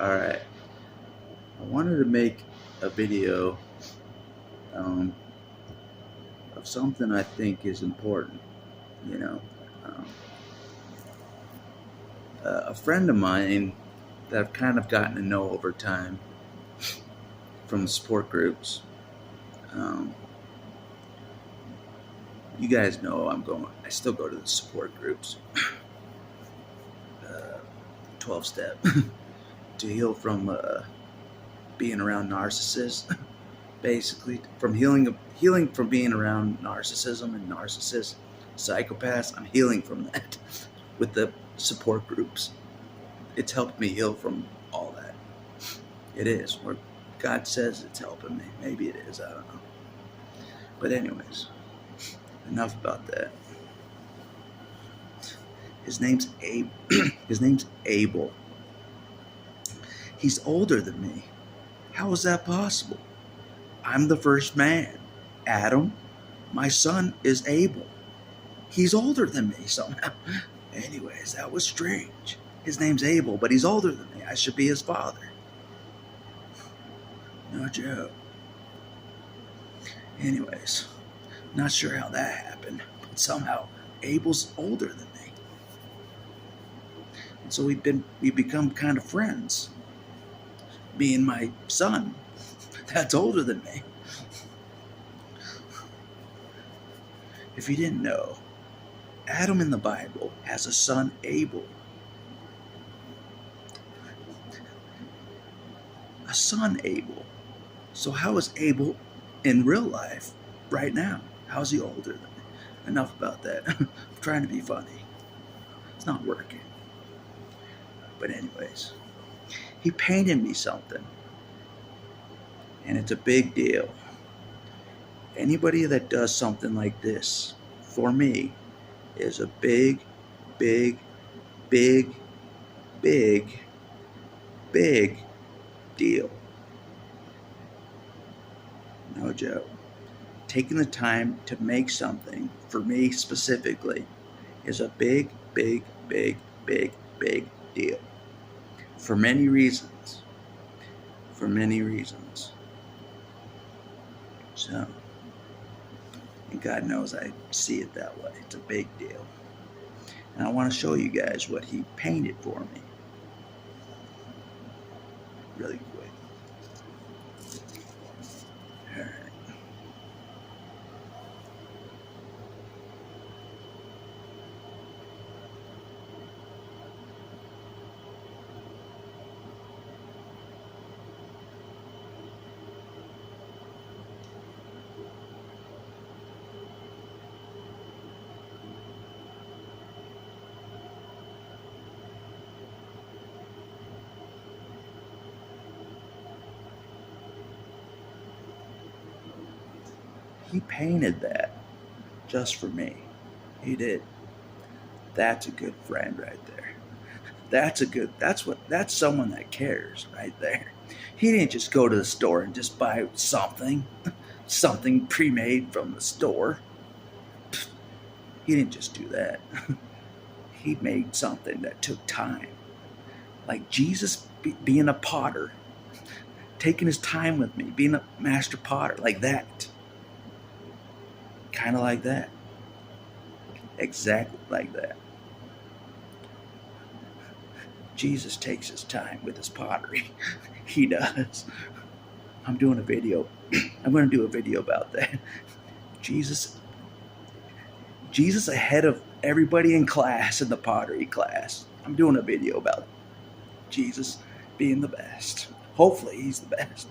Alright, I wanted to make a video um, of something I think is important, you know. Um, a friend of mine that I've kind of gotten to know over time from the support groups. Um, you guys know I still go to the support groups, 12 step, to heal from being around narcissists. Basically, from healing from being around narcissism and narcissists, psychopaths. I'm healing from that with the support groups. It's helped me heal from all that. It is. Where God says it's helping me. Maybe it is. I don't know. But anyways, enough about that. His name's Abe. His name's Abel. He's older than me. How is that possible? I'm the first man. Adam, my son, is Abel. He's older than me somehow. Anyways, that was strange. His name's Abel, but he's older than me. I should be his father. No joke. Anyways, not sure how that happened, but somehow Abel's older than me. And so we've become kind of friends. Me and my son, that's older than me. If you didn't know, Adam in the Bible has a son, Abel. A son, Abel. So how is Abel in real life right now? How is he older than me? Enough about that. I'm trying to be funny. It's not working. But anyways, he painted me something. And it's a big deal. Anybody that does something like this, for me, is a big, big, big, big, big deal. No joke. Taking the time to make something, for me specifically, is a big, big, big, big, big deal. For many reasons. For many reasons. So, and God knows I see it that way. It's a big deal. And I want to show you guys what he painted for me. Really quick. Alright. He painted that just for me. He did. That's a good friend right there. That's someone that cares right there. He didn't just go to the store and just buy something pre-made from the store. He didn't just do that. He made something that took time. Like Jesus being a potter, taking his time with me, being a master potter, like that. Kind of like that. Exactly like that. Jesus takes his time with his pottery. He does. I'm doing a video. I'm going to do a video about that. Jesus ahead of everybody in class, in the pottery class. I'm doing a video about Jesus being the best. Hopefully he's the best.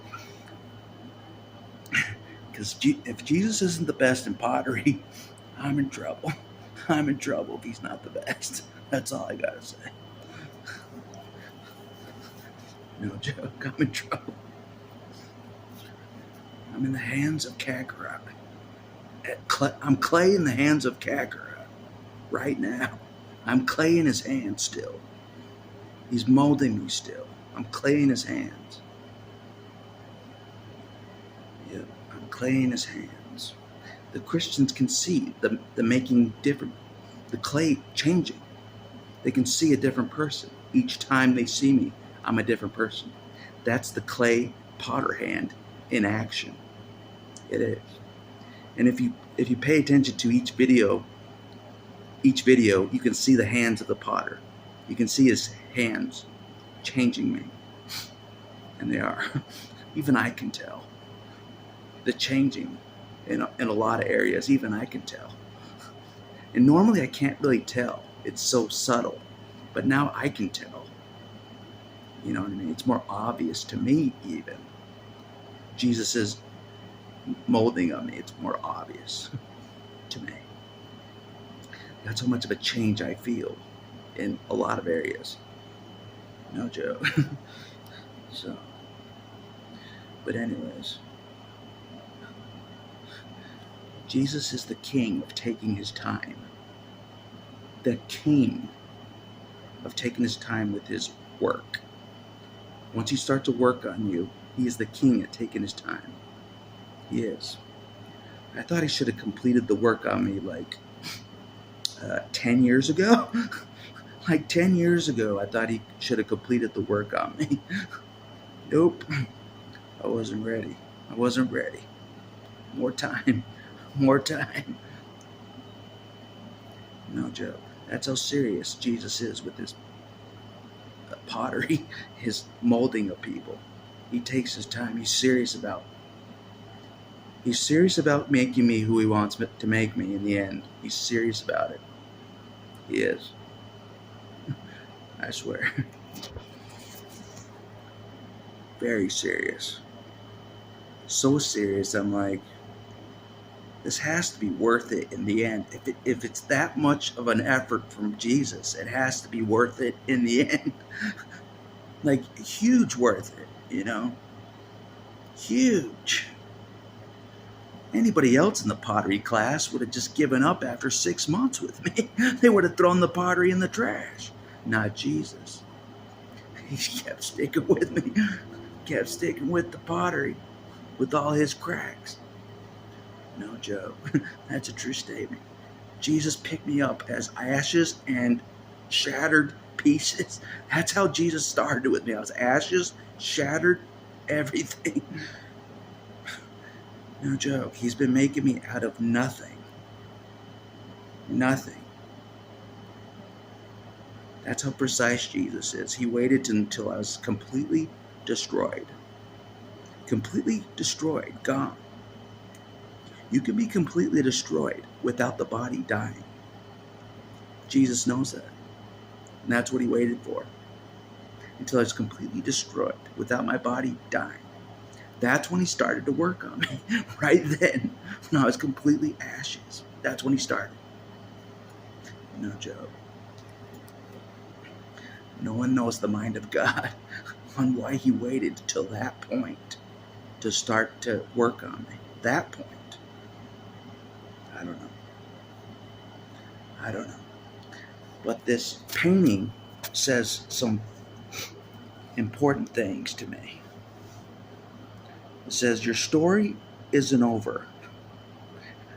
Because if Jesus isn't the best in pottery, I'm in trouble. I'm in trouble if he's not the best. That's all I gotta say. No joke, I'm in trouble. I'm in the hands of Kakarot. I'm clay in the hands of Kakarot right now. I'm clay in his hands still. He's molding me still. I'm clay in his hands. Yep, I'm clay in his hands. The Christians can see the making different, the clay changing. They can see a different person each time they see me. I'm a different person. That's the clay potter hand in action. It is. And if you pay attention to each video, you can see the hands of the potter. You can see his hands changing me. And they are. Even I can tell. The changing in a lot of areas, even I can tell. And normally I can't really tell. It's so subtle. But now I can tell. You know what I mean? It's more obvious to me even. Jesus is molding on me. It's more obvious to me. That's how much of a change I feel in a lot of areas. No joke. So, but anyways, Jesus is the king of taking his time. The king of taking his time with his work. Once he starts to work on you, he is the king at taking his time. He is. I thought he should have completed the work on me like 10 years ago. Like 10 years ago, I thought he should have completed the work on me. Nope. I wasn't ready. I wasn't ready. More time. More time. No joke. That's how serious Jesus is with his pottery, his molding of people. He takes his time. He's serious about making me who he wants to make me in the end. He's serious about it. He is. I swear. Very serious. So serious, I'm like, this has to be worth it in the end. If it's that much of an effort from Jesus, it has to be worth it in the end. Like, huge worth it, you know? Huge. Anybody else in the pottery class would have just given up after 6 months with me. They would have thrown the pottery in the trash. Not Jesus. He kept sticking with me. Kept sticking with the pottery. With all his cracks. No joke. That's a true statement. Jesus picked me up as ashes and shattered pieces. That's how Jesus started with me. I was ashes, shattered, everything. No joke. He's been making me out of nothing. Nothing. That's how precise Jesus is. He waited until I was completely destroyed. Completely destroyed. Gone. You can be completely destroyed without the body dying. Jesus knows that. And that's what he waited for. Until I was completely destroyed without my body dying. That's when he started to work on me. Right then. When I was completely ashes. That's when he started. No joke. No one knows the mind of God on why he waited till that point to start to work on me. That point. I don't know. I don't know. But this painting says some important things to me. It says, your story isn't over.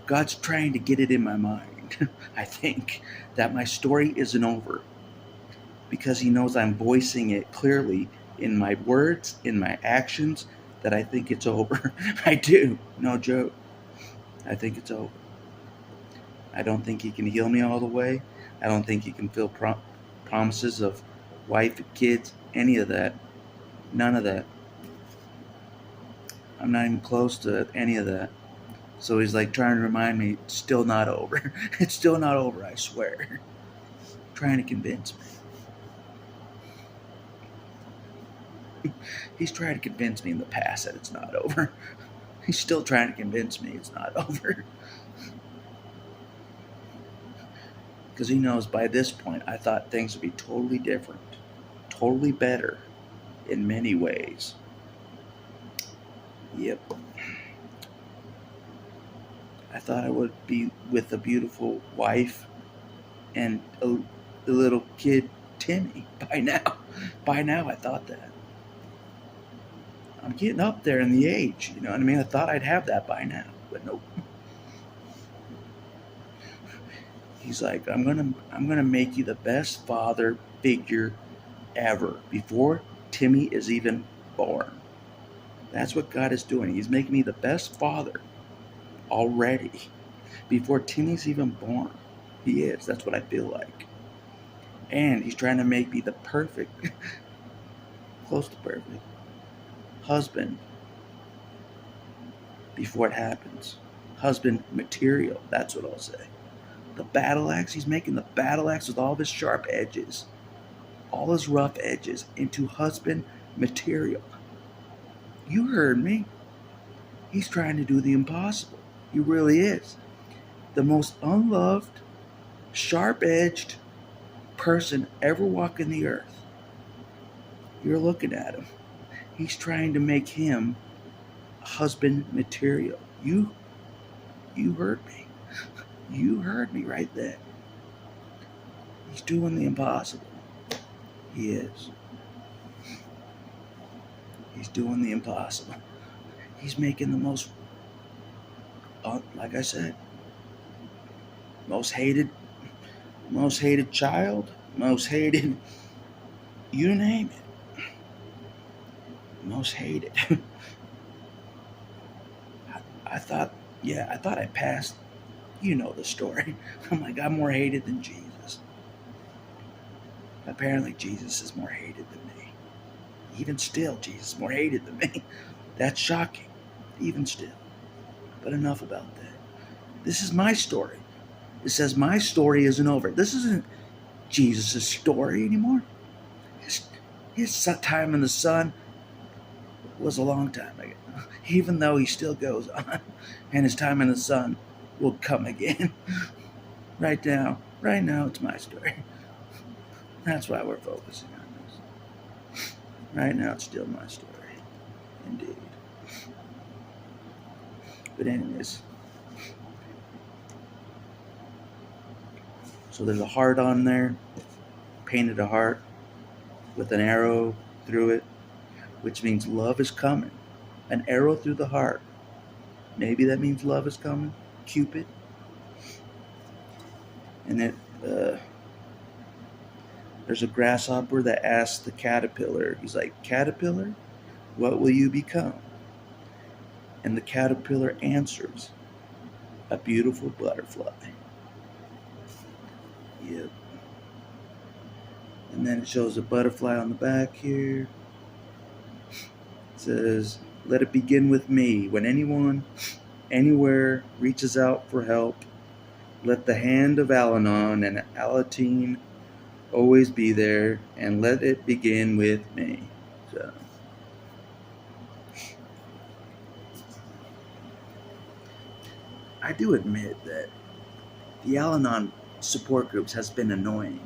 God's trying to get it in my mind, I think, that my story isn't over. Because he knows I'm voicing it clearly in my words, in my actions, that I think it's over. I do. No joke. I think it's over. I don't think he can heal me all the way. I don't think he can fulfill promises of wife, kids, any of that. None of that. I'm not even close to any of that. So he's like trying to remind me, it's still not over. It's still not over, I swear. Trying to convince me. He's trying to convince me in the past that it's not over. He's still trying to convince me it's not over. Because he knows by this point, I thought things would be totally different. Totally better in many ways. Yep. I thought I would be with a beautiful wife and a little kid, Timmy, by now. By now, I thought that. I'm getting up there in the age, you know what I mean? I thought I'd have that by now, but nope. He's like, I'm gonna make you the best father figure ever. Before, Timmy is even born. That's what God is doing. He's making me the best father already before Timmy's even born. He is. That's what I feel like. And he's trying to make me the perfect, close to perfect, husband before it happens. Husband material. That's what I'll say. The battle axe, he's making the battle axe with all of his sharp edges, all his rough edges, into husband material. You heard me. He's trying to do the impossible. He really is. The most unloved, sharp-edged person ever walking the earth. You're looking at him. He's trying to make him husband material. You heard me. You heard me right there. He's doing the impossible. He is. He's doing the impossible. He's making the most, like I said, most hated child, most hated, you name it, most hated. I thought I passed. You know the story. I'm like, I'm more hated than Jesus. Apparently, Jesus is more hated than me. Even still, Jesus is more hated than me. That's shocking. Even still. But enough about that. This is my story. It says my story isn't over. This isn't Jesus' story anymore. His time in the sun was a long time ago. Even though he still goes on. And his time in the sun will come again. Right now, it's my story. That's why we're focusing on this. Right now, it's still my story. Indeed. But anyways. So there's a heart on there. Painted a heart with an arrow through it, which means love is coming. An arrow through the heart. Maybe that means love is coming. Cupid. And there's a grasshopper that asks the caterpillar. He's like, caterpillar, what will you become? And the caterpillar answers, a beautiful butterfly. Yep. And then it shows a butterfly on the back here. It says, let it begin with me. When anyone, anywhere reaches out for help, let the hand of Al-Anon and Alateen always be there, and let it begin with me. So, I do admit that the Al-Anon support groups has been annoying.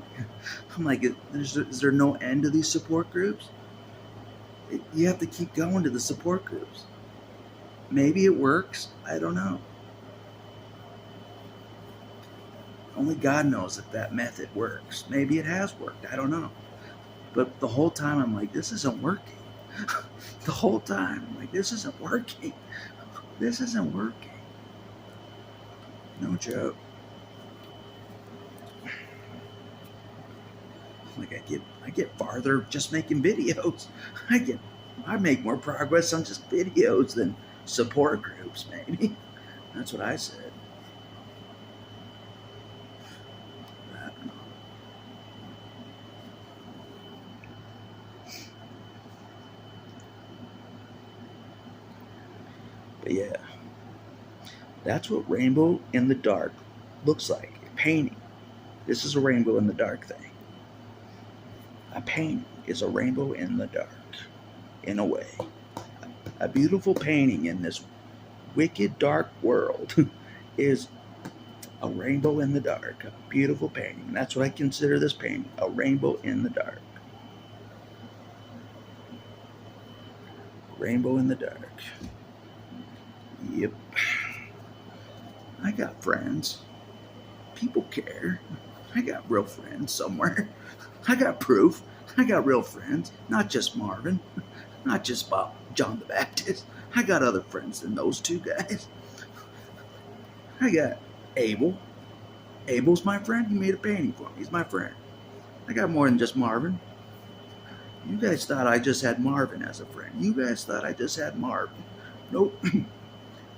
I'm like, is there no end to these support groups? You have to keep going to the support groups. Maybe it works. I don't know. Only God knows if that method works. Maybe it has worked. I don't know. But the whole time I'm like, this isn't working. The whole time I'm like, this isn't working. This isn't working. No joke. Like I get farther just making videos. I make more progress on just videos than support groups, maybe. That's what I said. I don't know. But yeah, that's what rainbow in the dark looks like. A painting. This is a rainbow in the dark thing. A painting is a rainbow in the dark, in a way. A beautiful painting in this wicked dark world is a rainbow in the dark. A beautiful painting. That's what I consider this painting. A rainbow in the dark. Rainbow in the dark. Yep. I got friends. People care. I got real friends somewhere. I got proof. I got real friends. Not just Marvin. Not just John the Baptist. I got other friends than those two guys. I got Abel. Abel's my friend. He made a painting for me. He's my friend. I got more than just Marvin. You guys thought I just had Marvin as a friend. You guys thought I just had Marvin. Nope.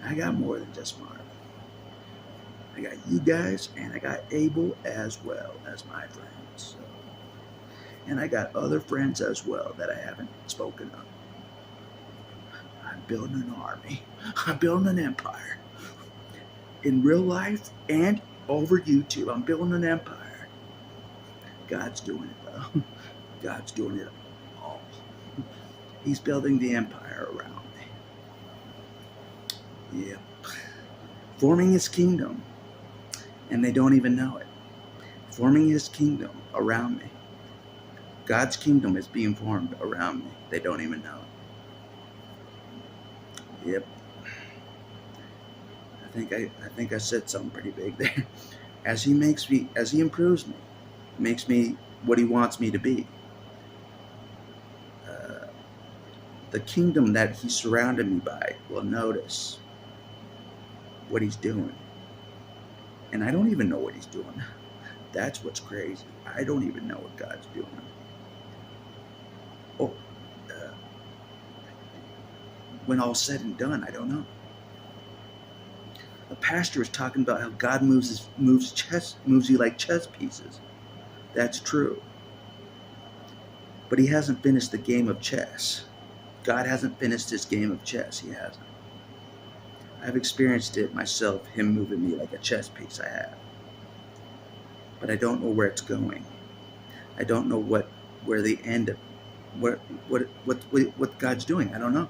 I got more than just Marvin. I got you guys, and I got Abel as well as my friends. So, and I got other friends as well that I haven't spoken of. I'm building an army. I'm building an empire. In real life and over YouTube, I'm building an empire. God's doing it, though. God's doing it all. He's building the empire around me. Yep. Forming his kingdom. And they don't even know it. Forming his kingdom around me. God's kingdom is being formed around me. They don't even know it. Yep. I think I said something pretty big there. As he improves me, makes me what he wants me to be. The kingdom that he surrounded me by will notice what he's doing. And I don't even know what he's doing. That's what's crazy. I don't even know what God's doing. Oh, when all's said and done, I don't know. A pastor was talking about how God moves you like chess pieces. That's true. But he hasn't finished the game of chess. God hasn't finished his game of chess. He hasn't. I've experienced it myself, him moving me like a chess piece. I have. But I don't know where it's going. I don't know where the end of what God's doing. I don't know.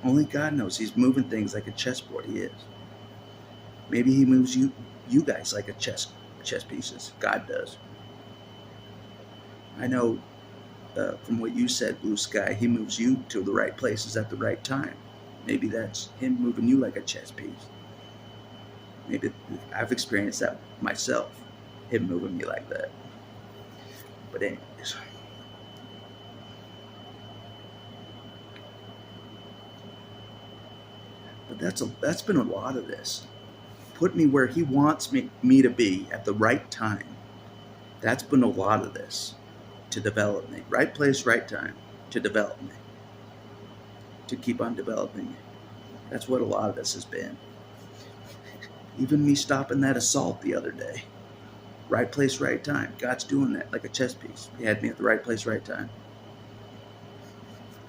Only God knows. He's moving things like a chessboard. He is. Maybe he moves you guys like a chess pieces. God does. I know from what you said, Blue Sky, he moves you to the right places at the right time. Maybe that's him moving you like a chess piece. Maybe I've experienced that myself, him moving me like that. But anyways. But that's been a lot of this. Put me where he wants me to be at the right time. That's been a lot of this to develop me. Right place, right time to develop me. To keep on developing me. That's what a lot of this has been. Even me stopping that assault the other day. Right place, right time. God's doing that like a chess piece. He had me at the right place, right time.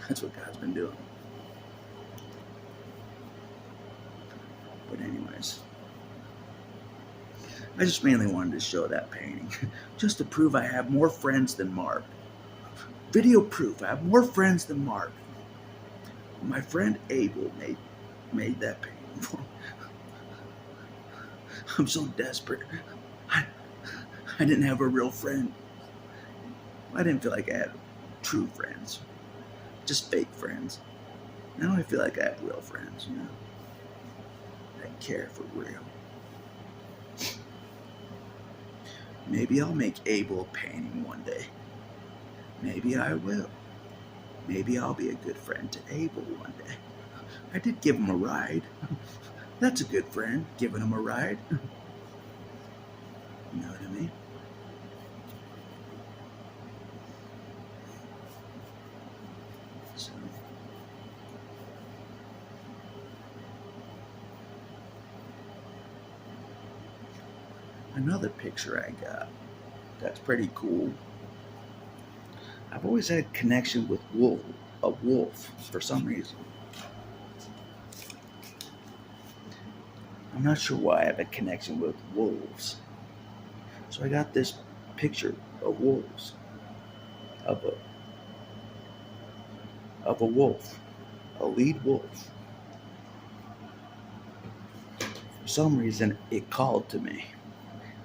That's what God's been doing. But anyways, I just mainly wanted to show that painting. Just to prove I have more friends than Mark. Video proof. I have more friends than Mark. My friend Abel made that painting for me. I'm so desperate. I didn't have a real friend. I didn't feel like I had true friends. Just fake friends. Now I feel like I have real friends, you know. That care for real. Maybe I'll make Abel a painting one day. Maybe I will. Maybe I'll be a good friend to Abel one day. I did give him a ride. That's a good friend, giving him a ride. You know what I mean? So, another picture I got that's pretty cool. I've always had a connection with a wolf for some reason. I'm not sure why I have a connection with wolves. So I got this picture of wolves, of a wolf, a lead wolf. For some reason, it called to me.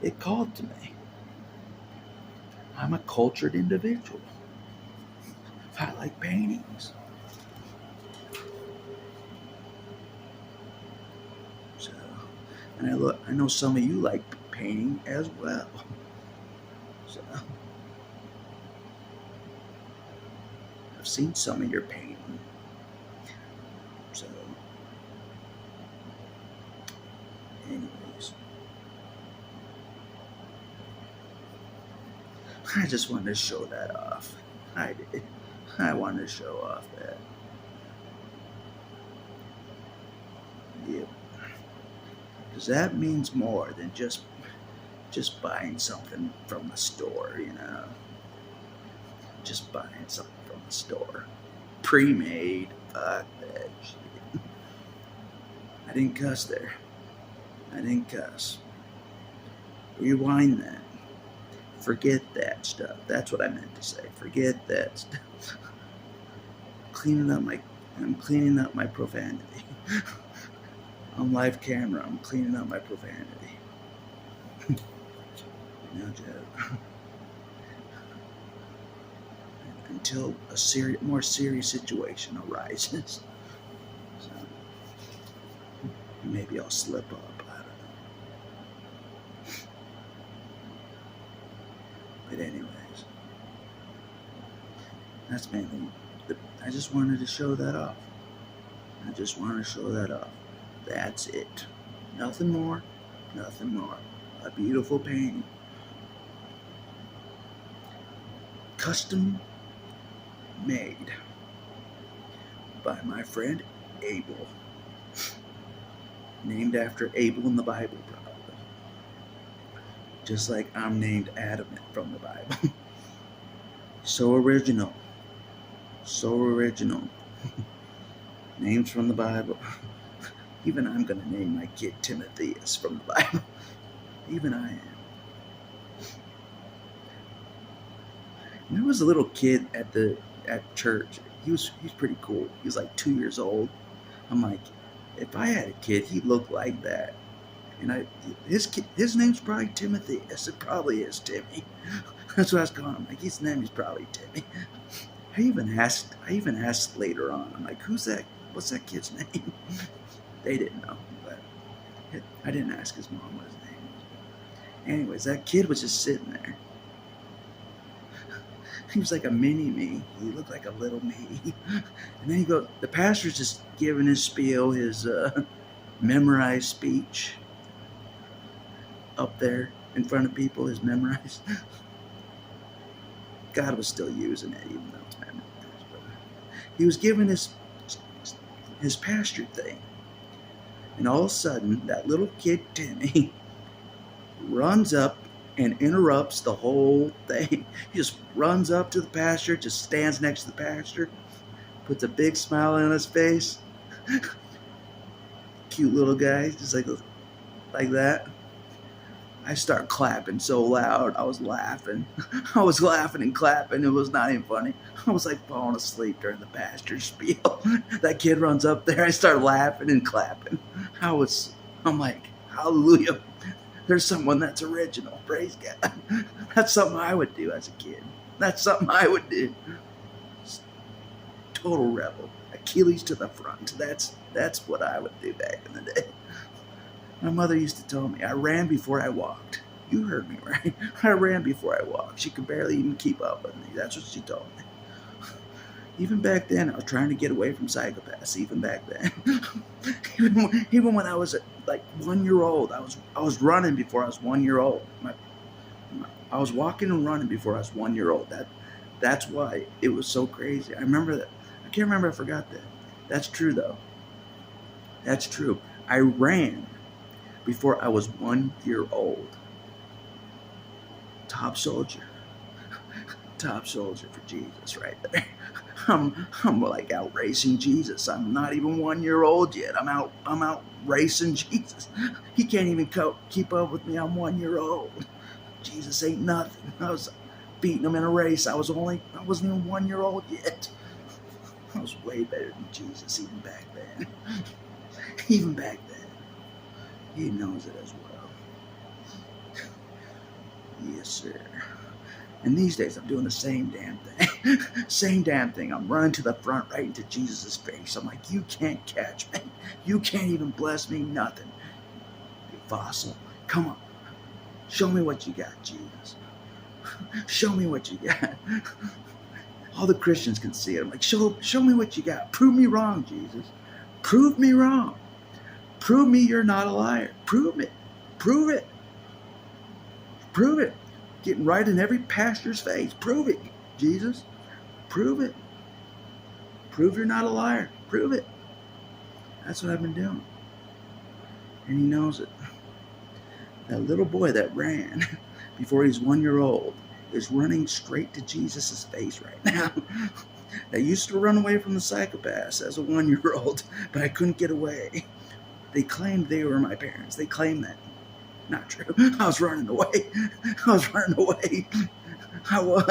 It called to me. I'm a cultured individual. I like paintings. So, and I know some of you like painting as well. So, I've seen some of your painting. So, anyways, I just wanted to show that off. I did. I wanted to show off that. Yeah. Because that means more than just buying something from the store, Just buying something from the store. Pre-made. Fuck that shit. I didn't cuss there. I didn't cuss. Rewind that. Forget that stuff. That's what I meant to say. Forget that stuff. I'm cleaning up my profanity. On live camera, I'm cleaning up my profanity. No joke. Until a more serious situation arises. So maybe I'll slip up. I don't know. But anyways, that's mainly. I just wanted to show that off. That's it. Nothing more. Nothing more. A beautiful painting. Custom made by my friend Abel. Named after Abel in the Bible, probably. Just like I'm named Adam from the Bible. So original. So original. Names from the Bible. Even I'm going to name my kid Timothy from the Bible. Even I am. And there was a little kid at church. He was pretty cool. He was like 2 years old. I'm like, if I had a kid, he'd look like that. And his name's probably Timothy. It probably is Timmy. That's what I was calling him. Like, his name is probably Timmy. I even asked later on. I'm like, who's that? What's that kid's name? They didn't know, but I didn't ask his mom what his name was. Anyways, that kid was just sitting there. He was like a mini me. He looked like a little me. And then the pastor's just giving his spiel, his memorized speech up there in front of people, his memorized. God was still using it, even though it's memorized. But he was giving his pastor thing. And all of a sudden, that little kid, Timmy, runs up and interrupts the whole thing. He just runs up to the pastor, just stands next to the pastor, puts a big smile on his face. Cute little guy, just like that. I start clapping so loud. I was laughing. And clapping. It was not even funny. I was like falling asleep during the pastor's spiel. That kid runs up there. I start laughing and clapping. I'm like, hallelujah. There's someone that's original. Praise God. That's something I would do as a kid. That's something I would do. Total rebel. Achilles to the front. That's what I would do back in the day. My mother used to tell me, I ran before I walked. You heard me, right? I ran before I walked. She could barely even keep up with me. That's what she told me. Even back then, I was trying to get away from psychopaths. Even back then. even when I was like 1 year old, I was running before I was 1 year old. I was walking and running before I was 1 year old. That's why it was so crazy. I remember that. I can't remember. I forgot that. That's true, though. That's true. I ran before I was 1 year old. Top soldier. Top soldier for Jesus right there. I'm like out racing Jesus. I'm not even 1 year old yet. I'm out racing Jesus. He can't even keep up with me. I'm 1 year old. Jesus ain't nothing. I was beating him in a race. I wasn't even 1 year old yet. I was way better than Jesus even back then. Even back then. He knows it as well. Yes, sir. And these days I'm doing the same damn thing. Same damn thing. I'm running to the front right into Jesus' face. I'm like, you can't catch me. You can't even bless me, nothing. You fossil. Come on. Show me what you got, Jesus. Show me what you got. All the Christians can see it. I'm like, show me what you got. Prove me wrong, Jesus. Prove me wrong. Prove me you're not a liar. Prove it. Prove it. Prove it. Getting right in every pastor's face. Prove it, Jesus. Prove it. Prove you're not a liar. Prove it. That's what I've been doing. And he knows it. That little boy that ran before he's 1 year old is running straight to Jesus' face right now. That used to run away from the psychopaths as a 1 year old, but I couldn't get away. They claimed they were my parents. They claimed that. Not true. I was running away. I was.